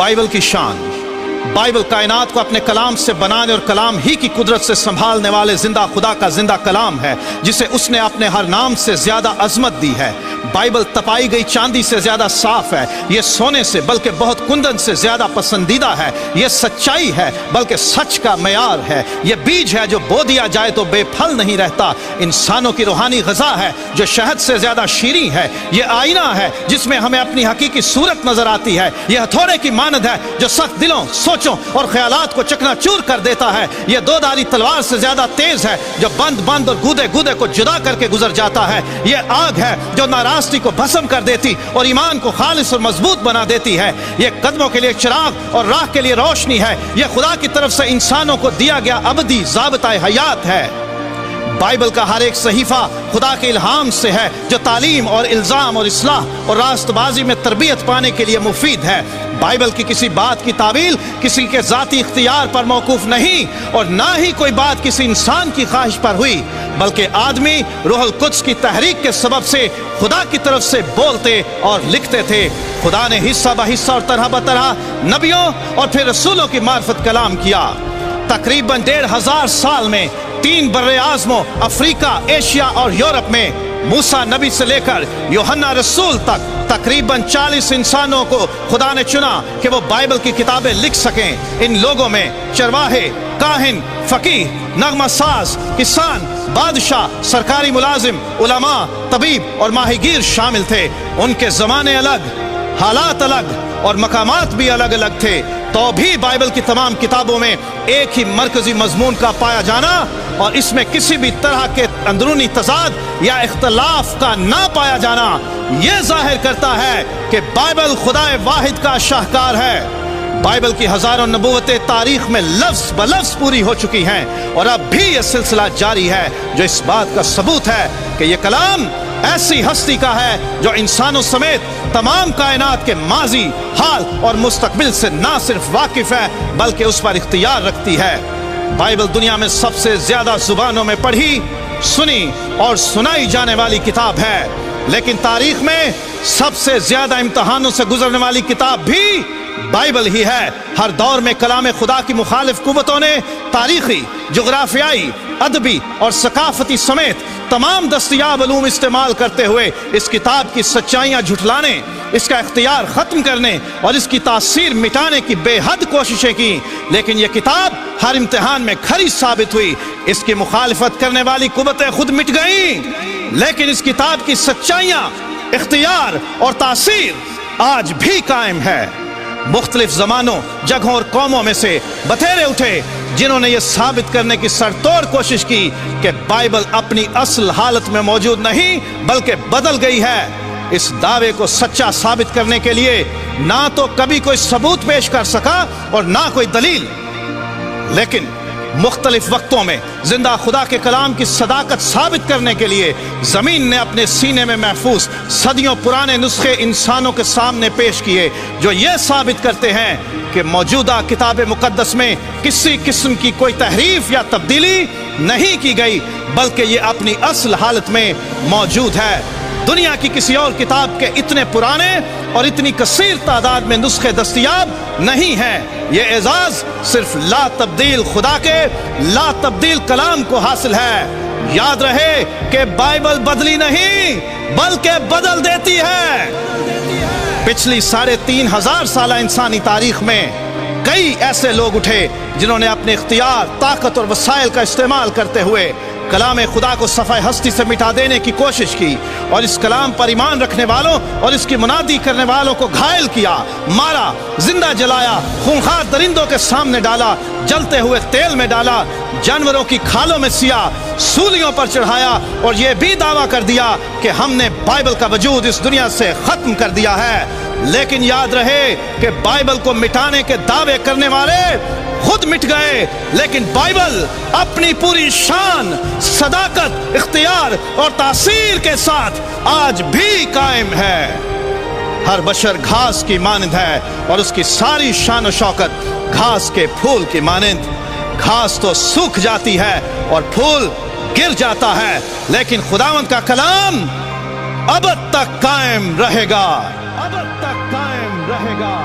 Bible की शान। Bible कायनात को अपने कलाम से बनाने और कलाम ही की कुदरत से संभालने वाले जिंदा खुदा का जिंदा कलाम है, जिसे उसने अपने हर नाम से ज्यादा अजमत दी है। बाइबल तपाई गई चांदी से ज्यादा साफ है, ये सोने से बल्कि बहुत कुंदन से ज्यादा पसंदीदा है। ये सच्चाई है बल्कि सच का मयार है। ये बीज है जो बो दिया जाए तो बेफल नहीं रहता। इंसानों की रूहानी ग़िज़ा है जो शहद से ज्यादा शीरीं है। ये आईना है जिसमें हमें अपनी हकीकी सूरत नजर आती है। यह हथौड़े की मानद है जो सख्त दिलों, सोचों और ख्यालात को चकनाचूर कर देता है। यह दोधारी तलवार से ज्यादा तेज है जो बंद बंद और गूदे गूदे को जुदा करके गुजर जाता है। यह आग है जो नाराज़गी को भस्म कर देती और ईमान को खालिस और मजबूत बना देती है। यह कदमों के लिए चिराग और राह के लिए रोशनी है। यह खुदा की तरफ से इंसानों को दिया गया अबदी ज़ाबिता हयात है। बाइबल का हर एक सहीफा खुदा के इल्हाम से है जो तालीम और इल्ज़ाम और इस्लाह और रास्तबाजी में तरबियत पाने के लिए मुफीद है। बाइबल की किसी बात की तावील किसी के ज़ाती इख्तियार पर मौकूफ नहीं और ना ही कोई बात किसी इंसान की ख्वाहिश पर हुई, बल्कि आदमी रूहुल कुद्स की तहरीक के सबब से खुदा की तरफ से बोलते और लिखते थे। खुदा ने हिस्सा ब हिस्सा और तरह ब तरह नबियों और फिर रसूलों की मार्फत कलाम किया। तकरीबन 1500 साल में 3 बर्रे आज़मों अफ्रीका, एशिया और यूरोप में मूसा नबी से लेकर यूहन्ना रसूल तक तकरीबन 40 इंसानों को खुदा ने चुना कि वो बाइबल की किताबें लिख सकें। इन लोगों में चरवाहे, काहिन, फकीह, नगमा साज, किसान, बादशाह, सरकारी मुलाजिम, उलमा, तबीब और माहिगीर शामिल थे। उनके ज़माने अलग, हालात अलग और मकामात भी अलग अलग थे, तो भी बाइबल की तमाम किताबों में एक ही मरकजी मजमून का पाया जाना और इसमें किसी भी तरह के अंदरूनी तजाद या इख्तलाफ का ना पाया जाना यह जाहिर करता है कि बाइबल खुदाए वाहिद का शाहकार है। बाइबल की हजारों नबूवतें तारीख में लफ्ज ब लफ्ज पूरी हो चुकी हैं और अब भी यह सिलसिला जारी है, जो इस बात का सबूत है कि यह कलाम ऐसी हस्ती का है जो इंसानों समेत तमाम कायनात के माजी, हाल और मुस्तकबिल से ना सिर्फ वाकिफ है बल्कि उस पर इख्तियार रखती है। बाइबल दुनिया में सबसे ज्यादा जुबानों में पढ़ी, सुनी और सुनाई जाने वाली किताब है, लेकिन तारीख में सबसे ज्यादा इम्तहानों से गुजरने वाली किताब भी बाइबल ही है। हर दौर में कलाम खुदा की मुखालिफ कुव्वतों ने तारीखी, जोग्राफियाई, अदबी और सकाफती समेत तमाम दस्तयाब उलूम इस्तेमाल करते हुए इस किताब की सच्चाइयाँ झुठलाने, इसका इख्तियार ख़त्म करने और इसकी तासीर मिटाने की बेहद कोशिशें की, लेकिन यह किताब हर इम्तिहान में खरी साबित हुई। इसकी मुखालिफत करने वाली कुव्वतें खुद मिट गईं, लेकिन इस किताब की सच्चाइयाँ, इख्तियार और तासीर आज भी कायम है। मुख्तलिफ ज़मानों, जगहों और कौमों में से बथेरे उठे जिन्होंने ये साबित करने की सरतोड़ कोशिश की कि बाइबल अपनी असल हालत में मौजूद नहीं बल्कि बदल गई है। इस दावे को सच्चा साबित करने के लिए ना तो कभी कोई सबूत पेश कर सका और ना कोई दलील, लेकिन मुख्तलिफ वक्तों में जिंदा खुदा के कलाम की सदाकत साबित करने के लिए जमीन ने अपने सीने में महफूज सदियों पुराने नुस्खे इंसानों के सामने पेश किए, जो ये साबित करते हैं कि मौजूदा किताब मुकद्दस में किसी किस्म की कोई तहरीफ या तब्दीली नहीं की गई, बल्कि ये अपनी असल हालत में मौजूद है। दुनिया की किसी और किताब के इतने पुराने और इतनी कसीर तादाद में नुस्खे दस्तयाब नहीं हैं। ये एजाज सिर्फ ला तब्दील खुदा के ला तब्दील कलाम को हासिल है। याद रहे कि बाइबल बदली नहीं बल्कि बदल देती है। पिछली 3500 साल इंसानी तारीख में कई ऐसे लोग उठे जिन्होंने अपने इख्तियार, ताकत और वसाइल का इस्तेमाल करते हुए कलाम खुदा को सफ़ाए हस्ती से मिटा देने की कोशिश की और इस कलाम पर ईमान रखने वालों और इसकी मुनादी करने वालों को घायल किया, मारा, जिंदा जलाया, खूंखार दरिंदों के सामने डाला, जलते हुए तेल में डाला, जानवरों की खालों में सिया, सूलियों पर चढ़ाया और यह भी दावा कर दिया कि हमने बाइबल का वजूद इस दुनिया से खत्म कर दिया है। लेकिन याद रहे कि बाइबल को मिटाने के दावे करने वाले खुद मिट गए, लेकिन बाइबल अपनी पूरी शान, सदाकत, इख्तियार और तासीर के साथ आज भी कायम है। हर बशर घास की मानंद है और उसकी सारी शान और शौकत घास के फूल की मानंद। घास तो सूख जाती है और फूल गिर जाता है, लेकिन खुदावंद का कलाम अब तक कायम रहेगा, अब तक कायम रहेगा।